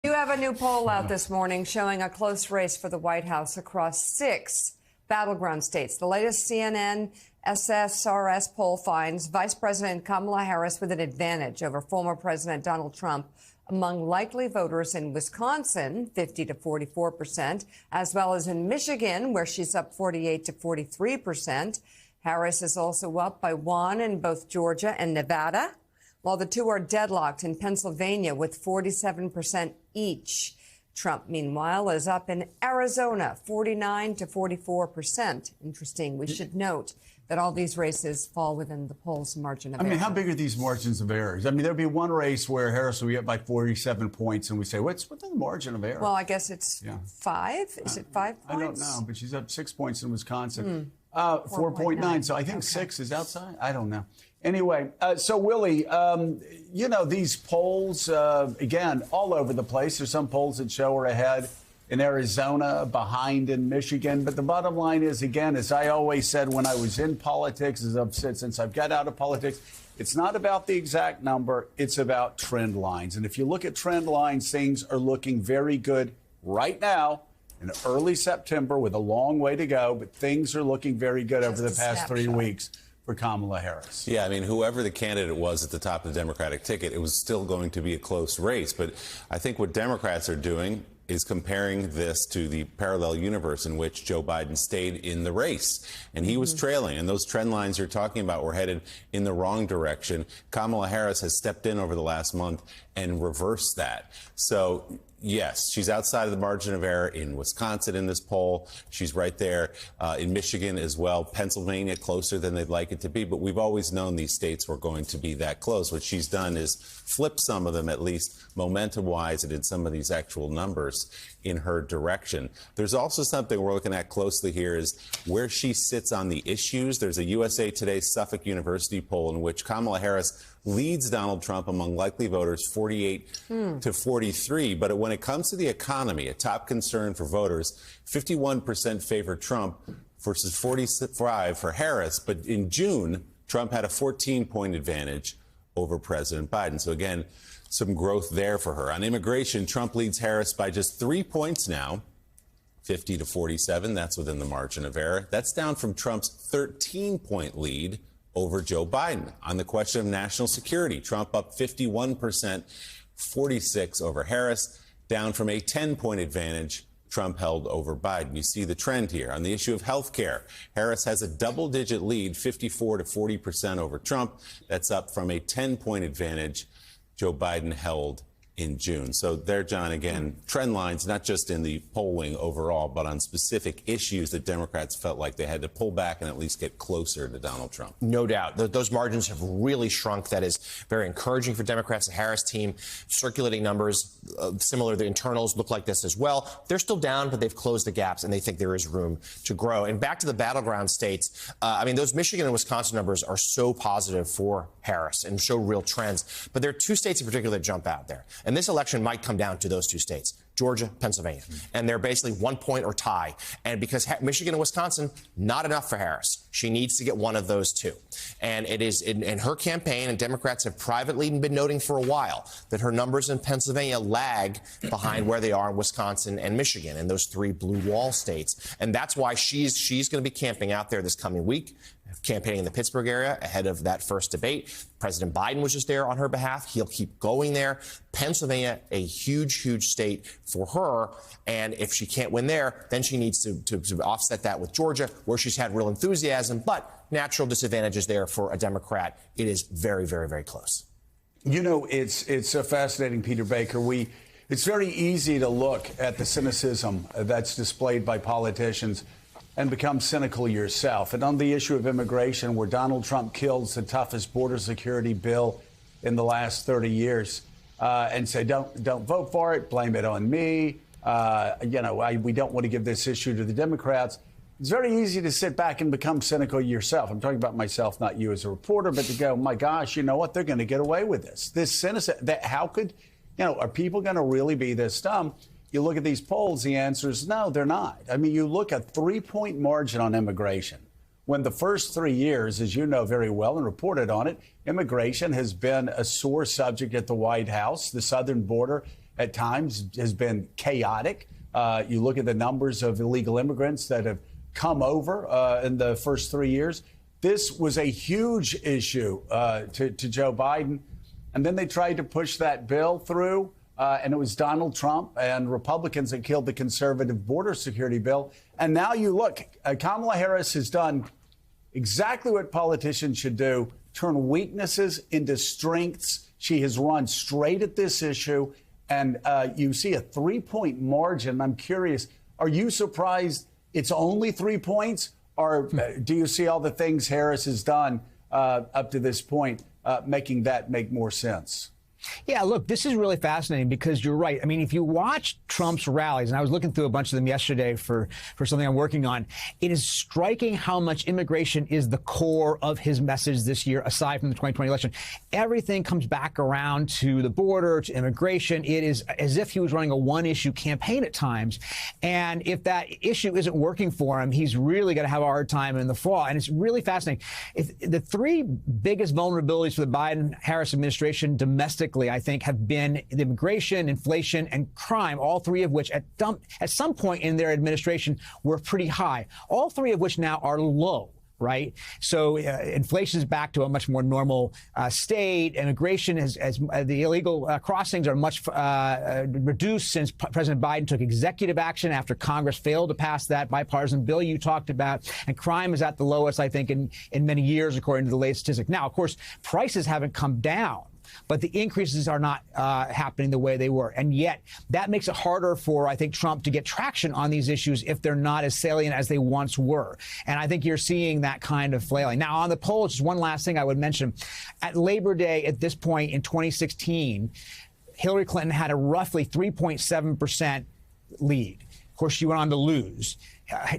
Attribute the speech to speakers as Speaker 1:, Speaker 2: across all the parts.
Speaker 1: You have a new poll out this morning showing a close race for the White House across 6 battleground states. The latest CNN SSRS poll finds Vice President Kamala Harris with an advantage over former President Donald Trump among likely voters in Wisconsin, 50 to 44%, as well as in Michigan, where she's up 48 to 43%. Harris is also up by 1 in both Georgia and Nevada, while the two are deadlocked in Pennsylvania with 47% each. Trump, meanwhile, is up in Arizona, 49 to 44%. Interesting. We should note that all these races fall within the poll's margin of error.
Speaker 2: I mean, how big are these margins of errors? I mean, there'll be one race where Harris will be up by 47 points, and we say, what's the margin of error?
Speaker 1: Well, I guess it's 5. Is it 5 points?
Speaker 2: I don't know, but she's up 6 points in Wisconsin. 4.9. So I think 6 is outside. I don't know. Anyway, so Willie, these polls, again, all over the place. There's some polls that show her ahead in Arizona, behind in Michigan. But the bottom line is, again, as I always said when I was in politics, as I've said since I've got out of politics, it's not about the exact number. It's about trend lines. And if you look at trend lines, things are looking very good right now in early September with a long way to go. But things are looking very good over the past 3 weeks for Kamala Harris.
Speaker 3: Yeah, I mean, whoever the candidate was at the top of the Democratic ticket, it was still going to be a close race. But I think what Democrats are doing is comparing this to the parallel universe in which Joe Biden stayed in the race. And he was trailing. And those trend lines you're talking about were headed in the wrong direction. Kamala Harris has stepped in over the last month and reversed that. So, yes, she's outside of the margin of error in Wisconsin in this poll. She's right there in Michigan as well. Pennsylvania closer than they'd like it to be. But we've always known these states were going to be that close. What she's done is flip some of them, at least momentum-wise, and in some of these actual numbers in her direction. There's also something we're looking at closely here is where she sits on the issues. There's a USA Today Suffolk University poll in which Kamala Harris leads Donald Trump among likely voters 48 to 43. But when it comes to the economy, a top concern for voters, 51% favor Trump versus 45 for Harris. But in June, Trump had a 14-point advantage over President Biden. So again, some growth there for her. On immigration, Trump leads Harris by just 3 points now, 50 to 47. That's within the margin of error. That's down from Trump's 13-point lead over Joe Biden. On the question of national security, Trump up 51%, 46 over Harris, down from a 10-point advantage Trump held over Biden. You see the trend here. On the issue of health care, Harris has a double-digit lead, 54 to 40% over Trump. That's up from a 10-point advantage Joe Biden held in June. So there, John, again, trend lines, not just in the polling overall, but on specific issues that Democrats felt like they had to pull back and at least get closer to Donald Trump.
Speaker 4: No doubt. Those margins have really shrunk. That is very encouraging for Democrats. The Harris team, circulating numbers, similar, the internals look like this as well. They're still down, but they've closed the gaps, and they think there is room to grow. And back to the battleground states, I mean, those Michigan and Wisconsin numbers are so positive for Harris and show real trends. But there are 2 states in particular that jump out there. And this election might come down to those 2 states, Georgia, Pennsylvania. And they're basically 1 point or tie. And because Michigan and Wisconsin, not enough for Harris. She needs to get one of those 2. And it is in her campaign, and Democrats have privately been noting for a while that her numbers in Pennsylvania lag behind where they are in Wisconsin and Michigan, and those 3 blue wall states. And that's why she's going to be camping out there this coming week, campaigning in the Pittsburgh area ahead of that first debate. President Biden was just there on her behalf. He'll keep going there. Pennsylvania, a huge, huge state for her. And if she can't win there, then she needs to offset that with Georgia, where she's had real enthusiasm, but natural disadvantages there for a Democrat. It is very, very, very close.
Speaker 2: You know, it's so fascinating, Peter Baker. It's very easy to look at the cynicism that's displayed by politicians and become cynical yourself. And on the issue of immigration, where Donald Trump kills the toughest border security bill in the last 30 years, and say, don't vote for it, blame it on me. We don't want to give this issue to the Democrats. It's very easy to sit back and become cynical yourself. I'm talking about myself, not you as a reporter, but to go, my gosh, you know what? They're going to get away with this. This cynicism, how could, are people going to really be this dumb? You look at these polls, the answer is no, they're not. I mean, you look at 3-point margin on immigration. When the first 3 years, as you know very well and reported on it, immigration has been a sore subject at the White House. The southern border at times has been chaotic. You look at the numbers of illegal immigrants that have come over in the first 3 years. This was a huge issue to Joe Biden. And then they tried to push that bill through, and it was Donald Trump and Republicans that killed the conservative border security bill. And now you look, Kamala Harris has done exactly what politicians should do, turn weaknesses into strengths. She has run straight at this issue, and you see a 3-point margin. I'm curious, are you surprised it's only 3 points, or do you see all the things Harris has done up to this point making that make more sense?
Speaker 5: Yeah, look, this is really fascinating because you're right. I mean, if you watch Trump's rallies, and I was looking through a bunch of them yesterday for something I'm working on, it is striking how much immigration is the core of his message this year, aside from the 2020 election. Everything comes back around to the border, to immigration. It is as if he was running a one-issue campaign at times. And if that issue isn't working for him, he's really going to have a hard time in the fall. And it's really fascinating. If the three biggest vulnerabilities for the Biden-Harris administration domestically, I think, have been the immigration, inflation, and crime, all three of which at some point in their administration were pretty high, all three of which now are low. Right. So inflation is back to a much more normal state. Immigration the illegal crossings are much reduced since President Biden took executive action after Congress failed to pass that bipartisan bill you talked about. And crime is at the lowest, I think, in many years, according to the latest statistic. Now, of course, prices haven't come down, but the increases are not happening the way they were. And yet that makes it harder for, I think, Trump to get traction on these issues if they're not as salient as they once were. And I think you're seeing that kind of flailing. Now, on the polls, just one last thing I would mention. At Labor Day, at this point in 2016, Hillary Clinton had a roughly 3.7% lead. Of course, she went on to lose.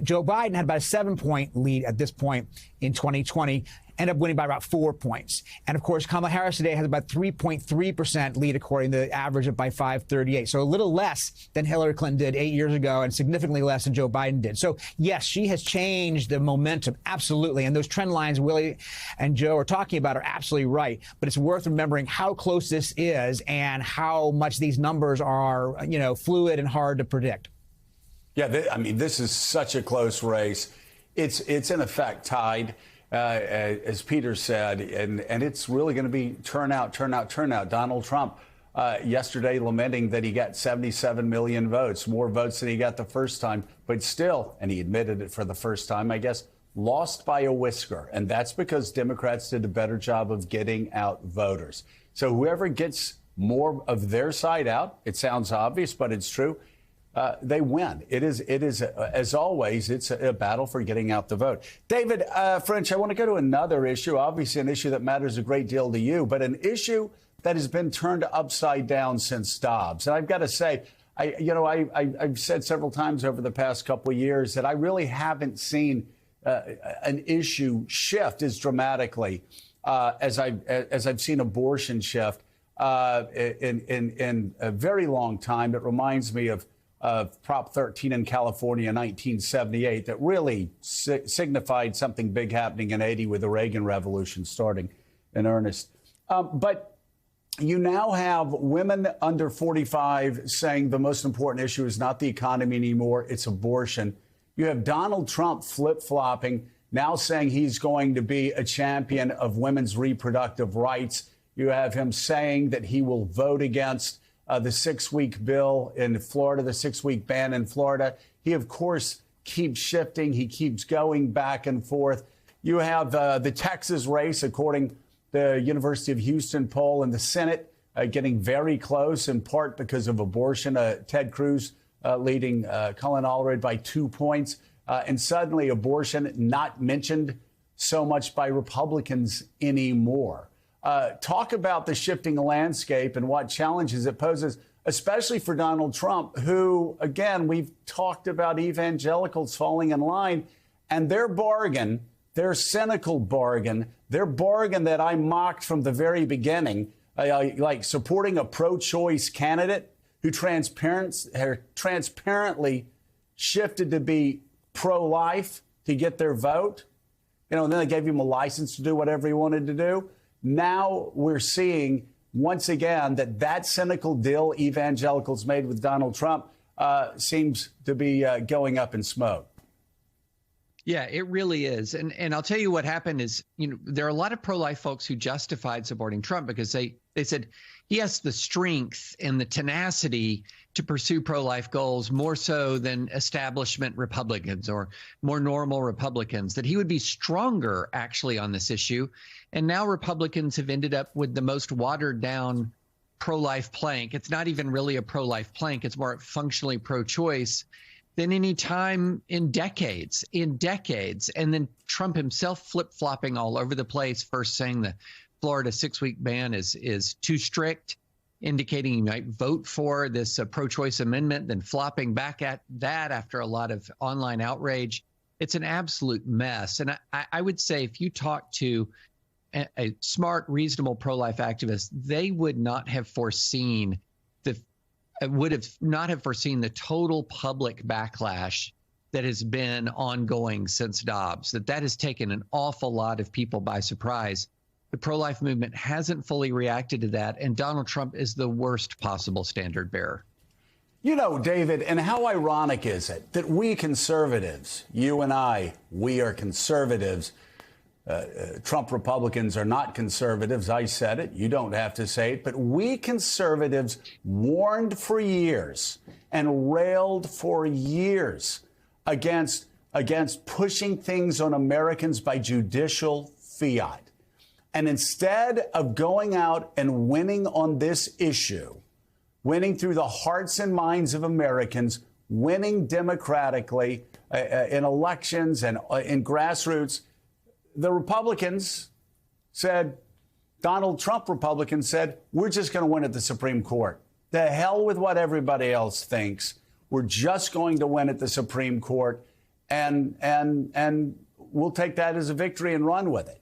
Speaker 5: Joe Biden had about a 7-point lead at this point in 2020, ended up winning by about 4 points. And of course, Kamala Harris today has about 3.3% lead, according to the average of by 538. So a little less than Hillary Clinton did 8 years ago and significantly less than Joe Biden did. So yes, she has changed the momentum. Absolutely. And those trend lines Willie and Joe are talking about are absolutely right. But it's worth remembering how close this is and how much these numbers are, fluid and hard to predict.
Speaker 2: Yeah, I mean, this is such a close race. It's in effect tied, as Peter said, and it's really going to be turnout. Donald Trump yesterday lamenting that he got 77 million votes, more votes than he got the first time, but still, and he admitted it for the first time, I guess, lost by a whisker. And that's because Democrats did a better job of getting out voters. So whoever gets more of their side out, it sounds obvious, but it's true. They win. It is, as always, it's a battle for getting out the vote. David French, I want to go to another issue, obviously an issue that matters a great deal to you, but an issue that has been turned upside down since Dobbs. And I've got to say, I've said several times over the past couple of years that I really haven't seen an issue shift as dramatically as I've seen abortion shift in a very long time. It reminds me of Prop 13 in California in 1978 that really signified something big happening in 80 with the Reagan Revolution starting in earnest. But you now have women under 45 saying the most important issue is not the economy anymore, it's abortion. You have Donald Trump flip-flopping, now saying he's going to be a champion of women's reproductive rights. You have him saying that he will vote against the 6-week bill in Florida, the 6-week ban in Florida. He, of course, keeps shifting. He keeps going back and forth. You have the Texas race, according to the University of Houston poll in the Senate, getting very close, in part because of abortion. Ted Cruz leading Colin Allred by 2 points. And suddenly abortion not mentioned so much by Republicans anymore. Talk about the shifting landscape and what challenges it poses, especially for Donald Trump, who, again, we've talked about evangelicals falling in line and their bargain, their cynical bargain, their bargain that I mocked from the very beginning, like supporting a pro-choice candidate who transparently shifted to be pro-life to get their vote. And then they gave him a license to do whatever he wanted to do. Now we're seeing once again that cynical deal evangelicals made with Donald Trump seems to be going up in smoke.
Speaker 6: Yeah, it really is. And I'll tell you what happened is, there are a lot of pro-life folks who justified supporting Trump because they said he has the strength and the tenacity to pursue pro-life goals more so than establishment Republicans or more normal Republicans, that he would be stronger actually on this issue. And now Republicans have ended up with the most watered down pro-life plank. It's not even really a pro-life plank. It's more functionally pro-choice than any time in decades. And then Trump himself flip-flopping all over the place, first saying the Florida 6-week ban is too strict, indicating he might vote for this pro-choice amendment, then flopping back at that after a lot of online outrage. It's an absolute mess. And I would say if you talk to a smart, reasonable pro-life activist, they would not have foreseen the total public backlash that has been ongoing since Dobbs, that has taken an awful lot of people by surprise. The pro-life movement hasn't fully reacted to that, and Donald Trump is the worst possible standard bearer.
Speaker 2: David, and how ironic is it that we conservatives, you and I, we are conservatives. Trump Republicans are not conservatives. I said it. You don't have to say it. But we conservatives warned for years and railed for years against pushing things on Americans by judicial fiat. And instead of going out and winning on this issue, winning through the hearts and minds of Americans, winning democratically in elections and in grassroots, the Republicans said, Donald Trump Republicans said, we're just going to win at the Supreme Court. The hell with what everybody else thinks. We're just going to win at the Supreme Court, and we'll take that as a victory and run with it.